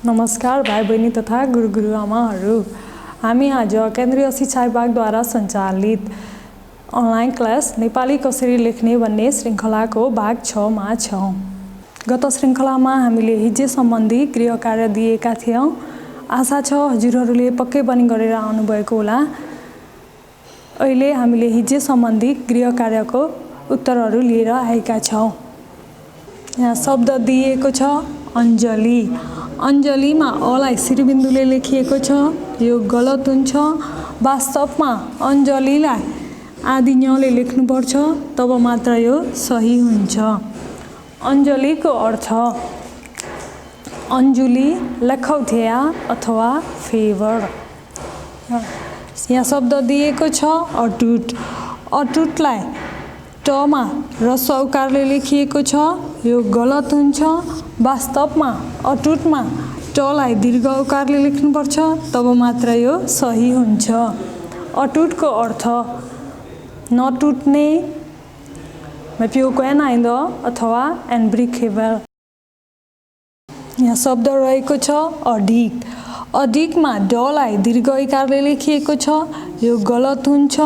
नमस्कार भाइ बहिनी तथा गुरुआमाहरू। हामी आज केन्द्रीय शिक्षा विभागद्वारा सञ्चालित अनलाइन क्लास नेपाली कसरी लेख्ने भन्ने श्रृङ्खलाको भाग 6 मा छौँ। गत श्रृङ्खलामा हामीले हिज्जे सम्बन्धी गृह कार्य दिएका थियौँ। आशा छ हजुरहरूले पक्कै पनि गरेर आउनुभएको होला। अहिले हामीले हिज्जे सम्बन्धी गृह कार्यको उत्तरहरू लिएर आएका छौँ। यहाँ शब्द दिएको छ अञ्जली। अञ्जलीमा अलाई शिरबिन्दुले लेखिएको छ, यो गलत हुन्छ। वास्तवमा अञ्जलीलाई आदि ञले लेख्नुपर्छ, तब मात्र यो सही हुन्छ। अञ्जलीको अर्थ अन्जुली, लखौथिया अथवा फेवर। यहाँ शब्द दिएको छ अटुट। अटुटलाई टमा ह्रस्व उकारले लेखिएको छ, यो गलत हुन्छ। वास्तवमा अटुटमा टलाई दीर्घ उकारले लेख्नुपर्छ, तब मात्र यो सही हुन्छ। अटुटको अर्थ नटुट्ने, म्याप्युक्वेनाइन्द अथवा एनब्रिकेबल। यहाँ शब्द रहेको छ अधिक। अधिकमा डलाई दीर्घ इकारले लेखिएको छ, यो गलत हुन्छ।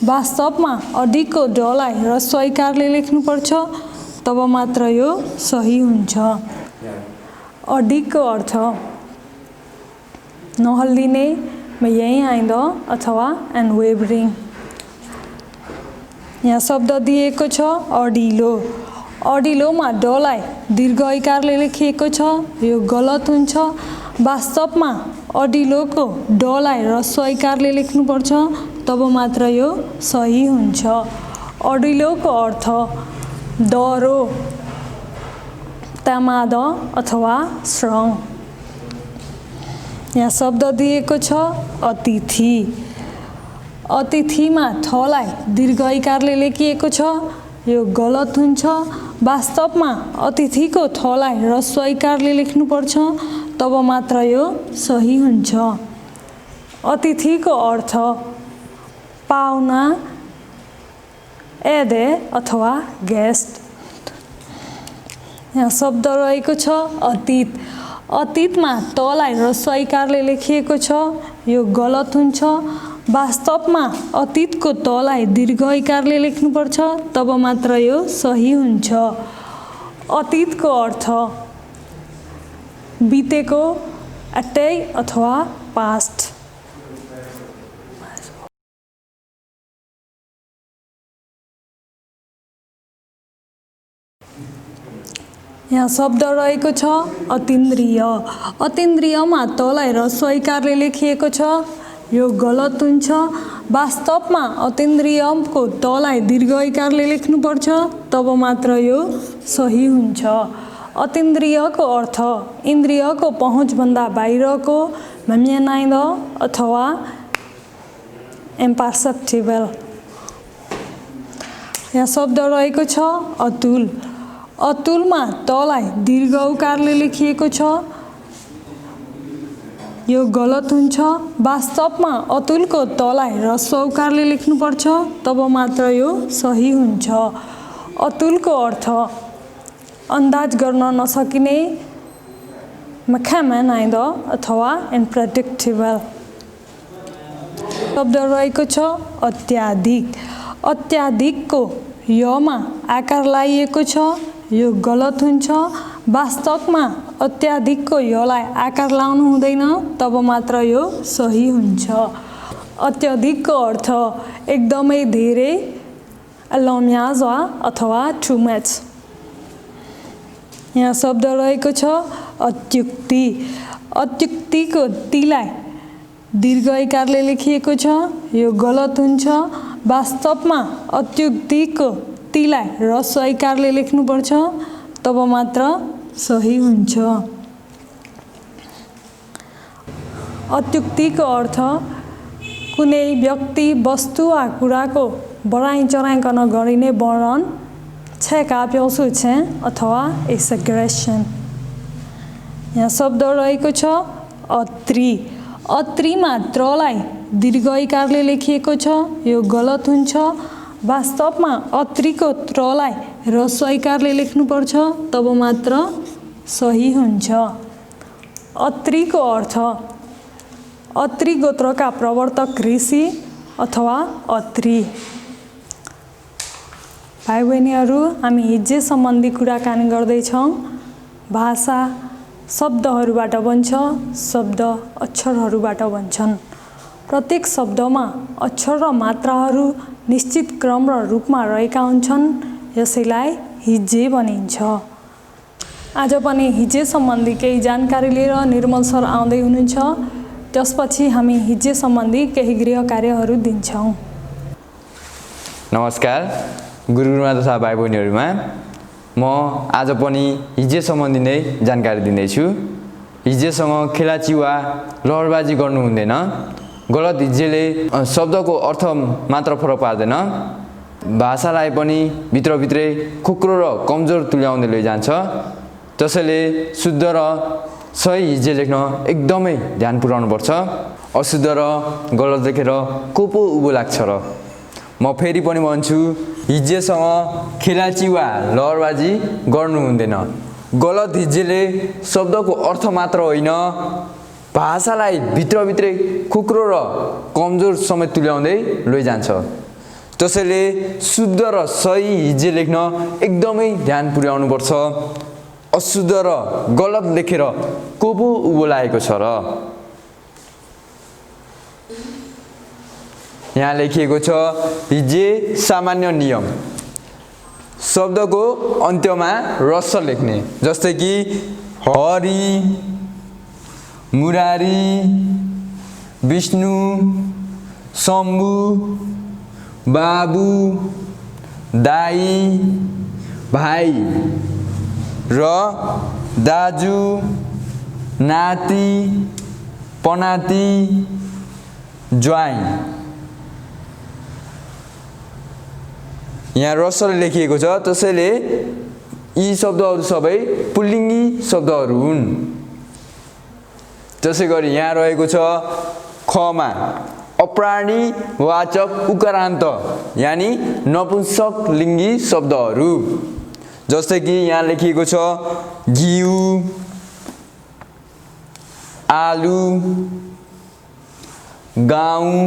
वास्तवमा अधिकको डलाई ह्रस्व इकारले लेख्नुपर्छ, तब मात्र यो सही हुन्छ। अधिकको अर्थ नहल्लिने, यहीँ आइन्द अथवा अनवेभरिङ। यहाँ शब्द दिएको छ अडिलो। अडिलोमा डलाई दीर्घ इकारले लेखिएको छ, यो गलत हुन्छ। वास्तवमा अडिलोको डलाई ह्रस्व इकारले लेख्नुपर्छ, तब मात्र यो सही हुन्छ। अडिलोको अर्थ डह्रो, तामाद अथवा श्रङ। यहाँ शब्द दिएको छ अतिथि। अतिथिमा थलाई दीर्घ इकारले लेखिएको छ, यो गलत हुन्छ। वास्तवमा अतिथिको थलाई ह्रस्व इकारले लेख्नुपर्छ, तब मात्र यो सही हुन्छ। अतिथिको अर्थ पाहुना, एदे अथवा गेस्ट। यहाँ शब्द रहेको छ अतीत। अतीतमा तलाई ह्रस्व इकारले लेखिएको छ, यो गलत हुन्छ। वास्तवमा अतीतको तलाई दीर्घ इकारले लेख्नुपर्छ, तब मात्र यो सही हुन्छ। अतीतको अर्थ बितेको, अटै अथवा पास्ट। यहाँ शब्द रहेको छ अतीन्द्रिय। अतीन्द्रियमा तलाई ह्रस्व इकारले लेखिएको छ, यो गलत हुन्छ। वास्तवमा अतीन्द्रियको तलाई दीर्घ इकारले लेख्नुपर्छ, तब मात्र यो सही हुन्छ। अतीन्द्रियको अर्थ इन्द्रियको पहुँचभन्दा बाहिरको, म्याम्यानाइन्द अथवा इम्पर्सेप्टिबल। यहाँ शब्द रहेको छ अतुल। अतुलमा तलाई दीर्घ उकारले लेखिएको छ, यो गलत हुन्छ। वास्तवमा अतुलको तलाई ह्रस्व उकारले लेख्नुपर्छ, तब मात्र यो सही हुन्छ। अतुलको अर्थ अन्दाज गर्न नसकिने, म्याम्यानाइन्द अथवा इम्प्रेडिक्टेबल। शब्द रहेको छ अत्याधिक। अत्याधिकको यमा आकार लाइएको छ, यो गलत हुन्छ। वास्तवमा अत्याधिकको यलाई आकार लाउनु हुँदैन, तब मात्र यो सही हुन्छ। अत्याधिकको अर्थ एकदमै धेरै, अल्लम्याज अथवा टु मच। यहाँ शब्द रहेको छ अत्युक्ति। अत्युक्तिको तिलाई दीर्घ इकारले लेखिएको छ, यो गलत हुन्छ। वास्तवमा अत्युक्तिको तिलाई ह्रस्व इकारले लेख्नुपर्छ, तब मात्र सही हुन्छ। अत्युक्तिको अर्थ कुनै व्यक्ति, वस्तु वा कुराको बढाइ चढाइकन गरिने वर्णन, 才का 表述前 अथवा एक्सग्रेसन। यहाँ शब्द रहेको छ अत्री। अत्रीमा त्रलाई दीर्घ इकारले लेखिएको छ, यो गलत हुन्छ। वास्तवमा अत्रीको त्रलाई ह्रस्व इकारले लेख्नुपर्छ, तब मात्र सही हुन्छ। अत्रीको अर्थ अत्री गोत्रका प्रवर्तक ऋषि अथवा अत्री। भाइ बहिनीहरू, हामी हिज्जे सम्बन्धी कुराकानी गर्दैछौँ। भाषा शब्दहरूबाट बन्छ, शब्द अक्षरहरूबाट बन्छन्। प्रत्येक शब्दमा अक्षर र मात्राहरू निश्चित क्रम र रूपमा रहेका हुन्छन्, यसैलाई हिज्जे भनिन्छ। आज पनि हिज्जे सम्बन्धी केही जानकारी लिएर निर्मल सर आउँदै हुनुहुन्छ। त्यसपछि हामी हिज्जे सम्बन्धी केही गृह कार्यहरू दिन्छौँ। नमस्कार गुरुमा तथा भाइ बहिनीहरूमा, म आज पनि हिज्जे सम्बन्धी नै जानकारी दिँदैछु। हिज्जेसँग खेलाची वा लहरबाजी गर्नु हुँदैन। गलत हिज्जेले शब्दको अर्थ मात्र फरक पार्दैन, भाषालाई पनि भित्रभित्रै खोक्रो र कमजोर तुल्याउँदै लैजान्छ। त्यसैले शुद्ध र सही हिज्जे लेख्न एकदमै ध्यान पुर्याउनुपर्छ। अशुद्ध र गलत लेखेर को पो उँभो लाग्छ र। म फेरि पनि भन्छु, हिज्जेसँग खेलाची वा लहरबाजी गर्नु हुँदैन। गलत हिज्जेले शब्दको अर्थ मात्र होइन, भाषालाई भित्रभित्रै खोक्रो र कमजोर समेत तुल्याउँदै लैजान्छ। त्यसैले शुद्ध र सही हिज्जे लेख्न एकदमै ध्यान पुर्याउनुपर्छ। अशुद्ध र गलत लेखेर को पो उँभो लागेको छ र। यहाँ लेखिएको छ हिज्जे सामान्य नियम। शब्दको अन्त्यमा रस्व लेख्ने, जस्तै कि हरि, मुरारी, विष्णु, शम्भु, बाबु, दाई, भाइ र दाजु, नाति, पनाति, ज्वाइँ। यहाँ रस्वले लेखिएको छ, त्यसैले यी शब्दहरू सबै पुल्लिङ्गी शब्दहरू हुन्। त्यसै गरी यहाँ रहेको छ खमा अप्राणीवाचक उकारान्त यानि नपुंसक लिङ्गी शब्दहरू, जस्तै कि यहाँ लेखिएको छ घिउ, आलु, गाउँ,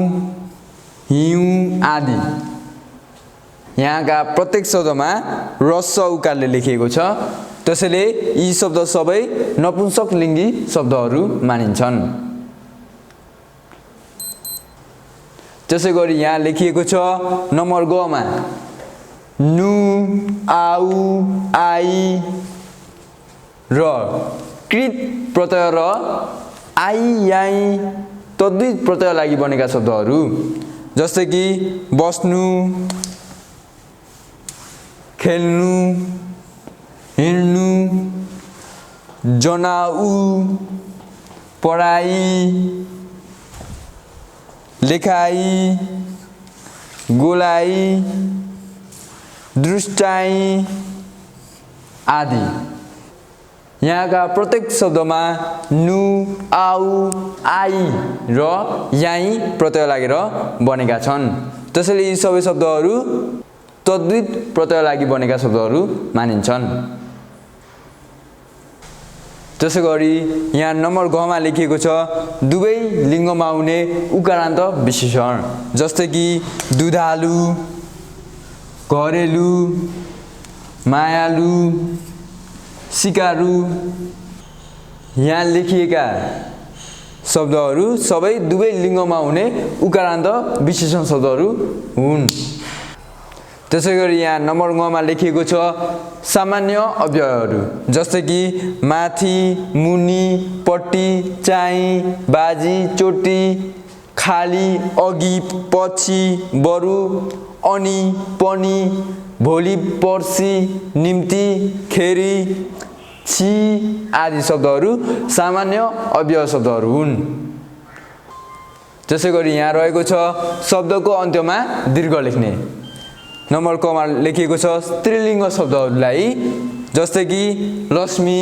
हिउँ आदि। यहाँका प्रत्येक शब्दमा रस्व उकारले लेखिएको छ, त्यसैले यी शब्द सबै नपुंसक लिङ्गी शब्दहरू मानिन्छन्। त्यसै गरी यहाँ लेखिएको छ नम्बर गमा नु, आउ, आई र कृत प्रत्यय र आई, याई तद्धित प्रत्यय लागि बनेका शब्दहरू, जस्तै कि बस्नु, खेल्नु, हिँड्नु, जनाउ, पढाइ, लेखाइ, गोलाइ, दृष्टाइ आदि। यहाँका प्रत्येक शब्दमा नु, आउ, आई र याई प्रत्यय लागेर बनेका छन्। त्यसैले यी सबै शब्दहरू तद्धित प्रत्यय लागि बनेका शब्दहरू मानिन्छन्। त्यसै गरी यहाँ नम्बर घमा लेखिएको छ दुवै लिङ्गमा हुने उकारान्त विशेषण, जस्तै कि दुधालु, घरेलु, मायालु, सिकारु। यहाँ लेखिएका शब्दहरू सबै दुवै लिङ्गमा हुने उकारान्त विशेषण शब्दहरू हुन्। त्यसै गरी यहाँ नम्बर गमा लेखिएको छ सामान्य अव्ययहरू, जस्तै कि माथि, मुनि, पट्टि, चाहिँ, बाजी, चोटी, खाली, अघि, पछि, बरु, अनि, पनि, भोलि, पर्सि, निम्ति, खेरी, छि आदि शब्दहरू सामान्य अव्यय शब्दहरू हुन्। त्यसै गरी यहाँ रहेको छ शब्दको अन्त्यमा दीर्घ लेख्ने। नम्बर कमा लेखिएको छ स्त्रीलिङ्ग शब्दहरूलाई, जस्तै कि लक्ष्मी,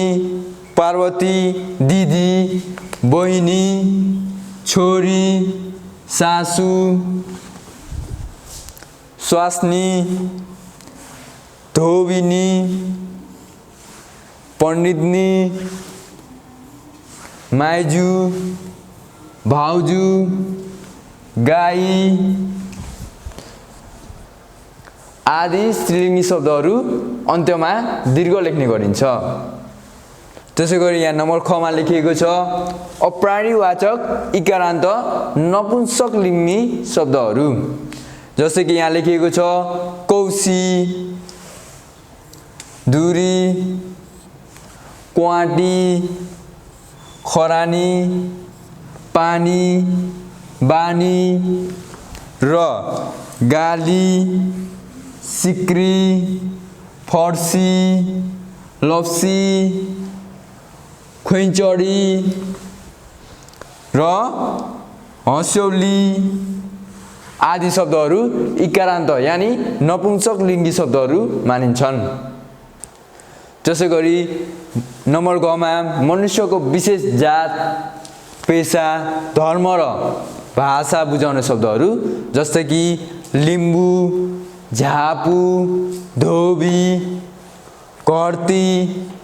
पार्वती, दिदी, बहिनी, छोरी, सासु, स्वास्नी, धोबिनी, पण्डितनी, माइजू, भाउजू, गाई आदि स्त्रीलिङ्गी शब्दहरू अन्त्यमा दीर्घ लेख्ने गरिन्छ। त्यसै गरी यहाँ नम्बर ख मा लेखिएको छ अप्राणीवाचक इकारान्त नपुंसक लिङ्गी शब्दहरू। जस्तै कि यहाँ लेखिएको छ कौसी, धुरी, क्वाटी, खरानी, पानी, बानी र गाली, सिक्री, फर्सी, लप्सी, खुइचडी र हँस्यौली आदि शब्दहरू इकारान्त यानी नपुंसक लिङ्गी शब्दहरू मानिन्छन्। त्यसै गरी नम्बर ग मा मनुष्यको विशेष जात, पेशा, धर्म र भाषा बुझाउने शब्दहरू जस्तै कि लिम्बू, झापु, धोबी, घर्ती,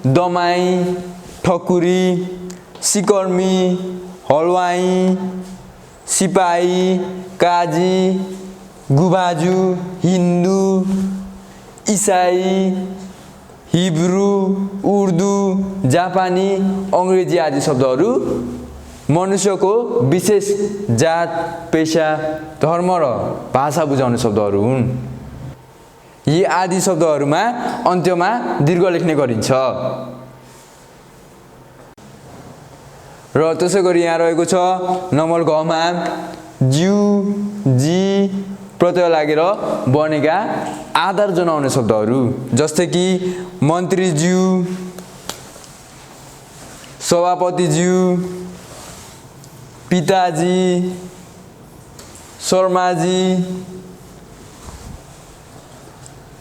दमाई, ठकुरी, सिकर्मी, हलवाई, सिपाही, काजी, गुबाजु, हिन्दू, इसाई, हिब्रू, उर्दू, जापानी, अङ्ग्रेजी आदि शब्दहरू मनुष्यको विशेष जात, पेशा, धर्म र भाषा बुझाउने शब्दहरू हुन्। यी आदि शब्दहरूमा अन्त्यमा दीर्घ लेख्ने गरिन्छ। र त्यसै गरी यहाँ रहेको छ नम्बर घ मा ज्यू, जी प्रत्यय लागेर बनेका आदर जनाउने शब्दहरू जस्तै कि मन्त्रीज्यू, सभापतिज्यू, पिताजी, शर्माजी,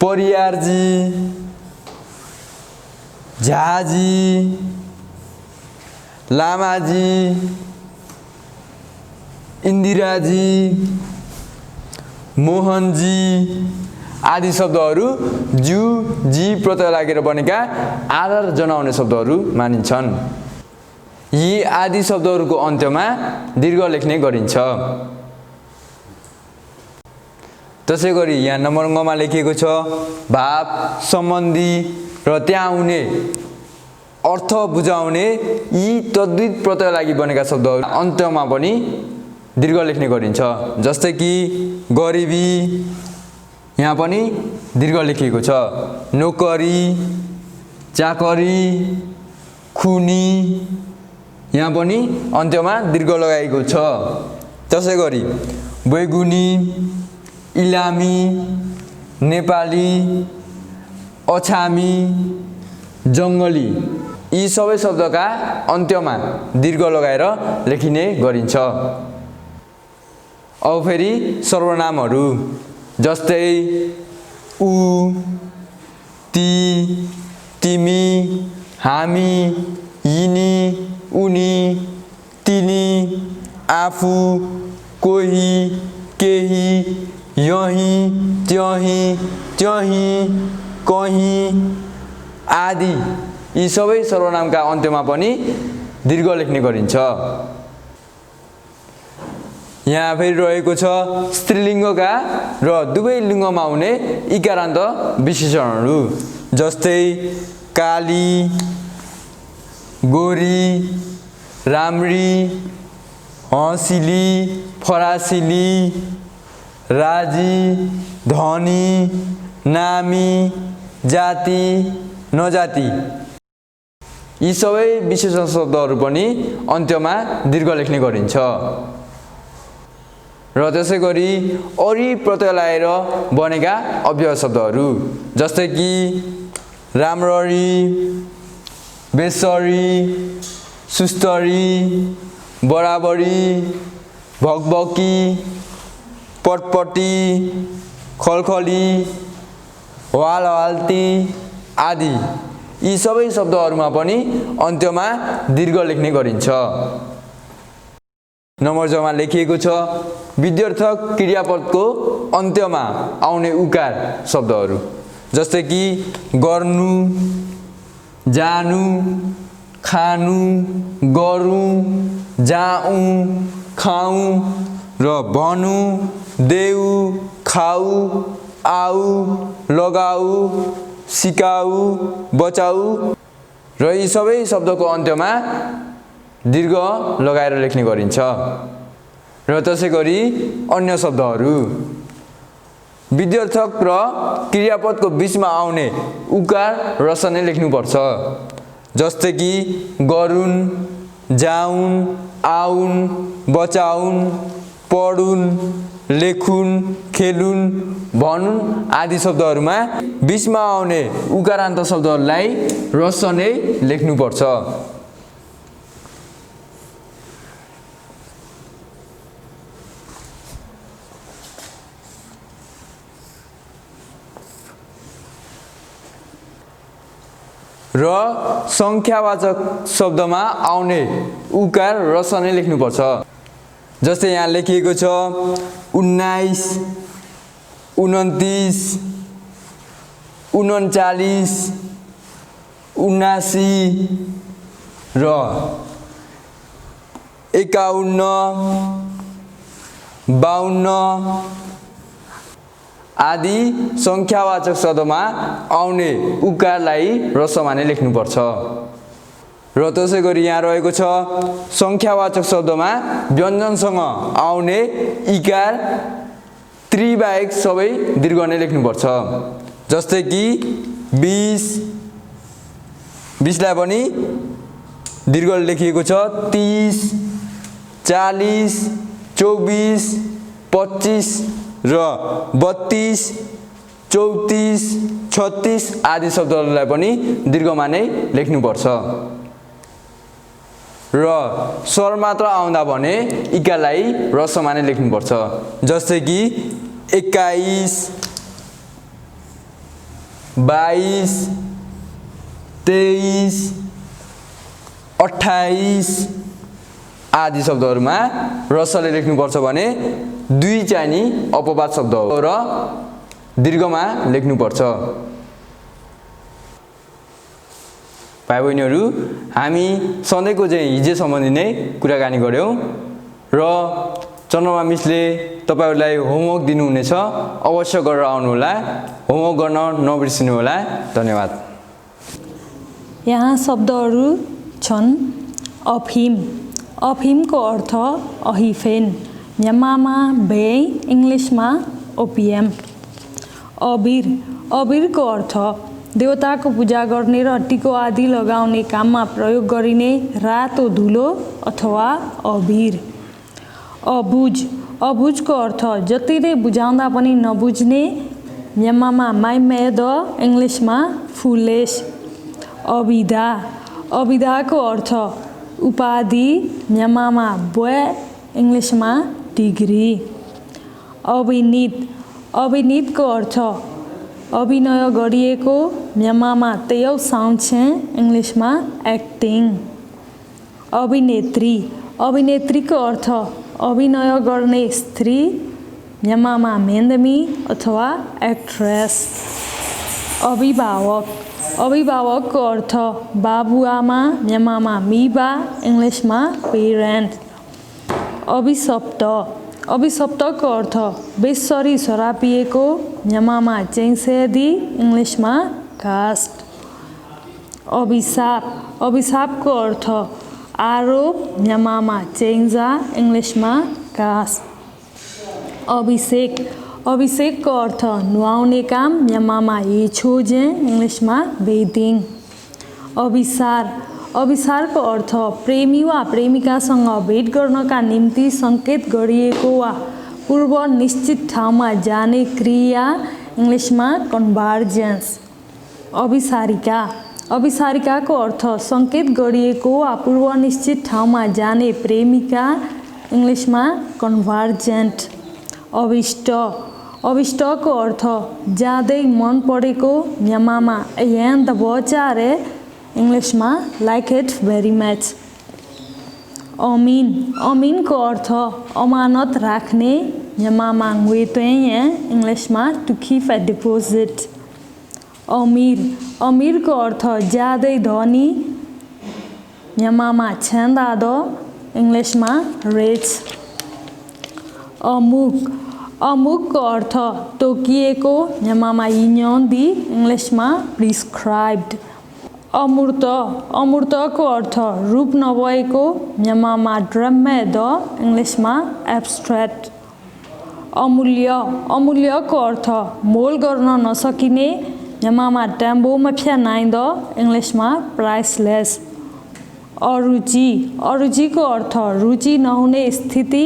परियारजी, झाजी, लामाजी, इन्दिराजी, मोहनजी आदि शब्दहरू ज्यू, जी प्रत्यय लागेर बनेका आदर जनाउने शब्दहरू मानिन्छन्। यी आदि शब्दहरूको अन्त्यमा दीर्घ लेख्ने गरिन्छ। त्यसै गरी यहाँ नम्बर ङ मा लेखिएको छ भाव, सम्बन्धी र त्यहाँ हुने अर्थ बुझाउने यी तद्वित प्रत्यय लागि बनेका शब्दहरू अन्त्यमा पनि दीर्घ लेख्ने गरिन्छ। जस्तै कि गरिबी यहाँ पनि दीर्घ लेखिएको छ, नोकरी, चाकरी, खुनी यहाँ पनि अन्त्यमा दीर्घ लगाएको छ। त्यसै गरी बैगुनी, इलामी, नेपाली, अछामी, जङ्गली यी सबै शब्दका अन्त्यमा दीर्घ लगाएर लेखिने गरिन्छ। अब फेरि सर्वनामहरू जस्तै ऊ, ती, तिमी, हामी, यिनी, उनी, तिनी, आफू, कोही, केही, यही, त्यही, त्यही, कहीँ आदि यी सबै सर्वनामका अन्त्यमा पनि दीर्घ लेख्ने गरिन्छ। यहाँ फेरि रहेको छ स्त्रीलिङ्गका र दुवै लिङ्गमा हुने इकारान्त विशेषणहरू जस्तै काली, गोरी, राम्री, हँसिली, फरासिली, राजी, धनी, नामी, जाति, नजाति यी सबै विशेषण शब्दहरू पनि अन्त्यमा दीर्घ लेख्ने गरिन्छ। र त्यसै गरी अरी प्रत्यय लगाएर बनेका अव्यय शब्दहरू जस्तै कि राम्ररी, बेसरी, सुस्तरी, बराबरी, भकभकी, पटपटी, खलखली, वालवाल्ती आदि यी सबै शब्दहरूमा पनि अन्त्यमा दीर्घ लेख्ने गरिन्छ। नम्बर जमा लेखिएको छ विध्यर्थक क्रियापदको अन्त्यमा आउने उकार शब्दहरू जस्तै कि गर्नु, जानु, खानु, गरौँ, जाऊँ, खाऊँ र भनु, देऊ, खाऊ, आऊ, लगाऊ, सिकाऊ, बचाऊ र यी सबै शब्दको अन्त्यमा दीर्घ लगाएर लेख्ने गरिन्छ। र त्यसै गरी अन्य शब्दहरू विध्यर्थक र क्रियापदको बीचमा आउने उकार रस नै लेख्नुपर्छ। जस्तै कि गरून्, जाउन्, आउन्, बचाउन्, पढुन्, लेखुन्, खेलुन्, भनुन् आदि शब्दहरूमा बीचमा आउने उकारान्त शब्दहरूलाई रस नै लेख्नुपर्छ। र संख्यावाचक शब्दमा आउने उकार रस नै लेख्नुपर्छ। जस्तै यहाँ लेखिएको छ 19, 29, 39, 79 र 51, 52 आदि संख्यावाचक शब्दमा आउने उकारलाई रसमा नै लेख्नुपर्छ। र त्यसै गरी यहाँ रहेको छ संख्यावाचक शब्दमा व्यञ्जनसँग आउने इकार त्रिबाहेक सबै दीर्घ नै लेख्नुपर्छ। जस्तै कि 20, 20 लाई पनि दीर्घ लेखिएको छ। 30, 40, 24, 25 र 32, 34, 36 आदि शब्दहरूलाई पनि दीर्घमा नै लेख्नुपर्छ। र स्वर मात्र आउँदा भने इकारलाई रसमा नै लेख्नुपर्छ। जस्तै कि 21, 22, 23, 28 आदि शब्दहरूमा रसले लेख्नुपर्छ भने दुई चाहिँ अपवाद शब्द हो र दीर्घमा लेख्नुपर्छ। भाइ बहिनीहरू, हामी सधैँको चाहिँ हिजो सम्बन्धी नै कुराकानी गऱ्यौँ र चन्द्रमा मिसले तपाईहरुलाई होमवर्क दिनुहुनेछ। अवश्य गरेर आउनुहोला। होमवर्क गर्न नबिर्सिनु होला। धन्यवाद। यहाँ शब्दहरू छन् अफिम। अफिमको अर्थ अहिफेन, म्यानमारमा भे, इङ्ग्लिसमा ओपिएम। अबिर। अबिरको अर्थ देवताको पूजा गर्ने र टिको आदि लगाउने काममा प्रयोग गरिने रातो धुलो अथवा अबिर। अबुझ। अबुझको अर्थ जति नै बुझाउँदा पनि नबुझ्ने, म्यानमारमा माइमेद, इङ्ग्लिसमा फुलेस। अबिदा। अबिदाको अर्थ उपाधि, म्यानमारमा बोय, इङ्ग्लिसमा डिग्री। अभिनीत। अभिनीतको अर्थ अभिनय गरिएको, म्यानमारमा तेयौ साउँछे, इङ्ग्लिसमा एक्टिङ। अभिनेत्री। अभिनेत्रीको अर्थ अभिनय गर्ने स्त्री, म्यानमारमा मेन्दमी अथवा एक्ट्रेस। अभिभावक। अभिभावकको अर्थ बाबुआमा, म्यानमारमा मिबा, इङ्ग्लिसमा पेरेन्ट। अभिशप्त। अभिशप्तको अर्थ बेसरी शराब पिएको, म्यानमारमा चेङ्सेदी, इङ्ग्लिसमा कास्ट। अभिशाप। अभिशापको अर्थ आरोप, म्यानमारमा चेङ्जा, इङ्ग्लिसमा कास्ट। अभिषेक। अभिषेकको अर्थ नुहाउने काम, म्यानमारमा येछोजे, इङ्ग्लिसमा बेदिङ। अभिसार। अभिसारको अर्थ प्रेमी वा प्रेमिकासँग भेट गर्नका निम्ति सङ्केत गरिएको वा पूर्व निश्चित ठाउँमा जाने क्रिया, इङ्ग्लिसमा कन्भर्जेन्स। अभिसारिका। अभिसारिकाको अर्थ सङ्केत गरिएको वा पूर्व निश्चित ठाउँमा जाने प्रेमिका, इङ्ग्लिसमा कन्भर्जेन्ट। अभिष्ट। अभिष्टको अर्थ ज्यादै मन परेको, म्यानमारमा एन्ड द बचारे, इङ्ग्लिसमा लाइक इट भेरी मच। अमिन। अमिनको अर्थ अमानत राख्ने, म्यानमारमा वेतोए, इङ्ग्लिसमा टु किप अ डिपोजिट। अमिर। अमिरको अर्थ ज्यादै धनी, नेपालमा छेन्दादो इङ्ग्लिसमा रिच। अमुक अमुकको अर्थ तोकिएको नेपालमा इन्योन्दी इङ्ग्लिसमा प्रिस्क्राइब्ड। अमूर्त अमूर्तको अर्थ रूप नभएको नेपालमा ड्रमेड इङ्ग्लिसमा एब्स्ट्र्याक्ट। अमूल्य अमूल्यको अर्थ मोल गर्न नसकिने नेपालमा ट्याम्बोमा फ्यानाइद इङ्ग्लिसमा प्राइसलेस। अरुचि अरुचिको अर्थ रुचि नहुने स्थिति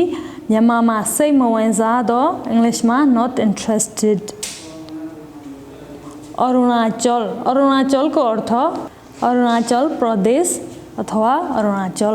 नेपालमा सैमवेजाद इङ्ग्लिसमा नट इन्ट्रेस्टेड। अरुणाचल अरुणाचलको अर्थ अरुणाचल प्रदेश अथवा अरुणाचल।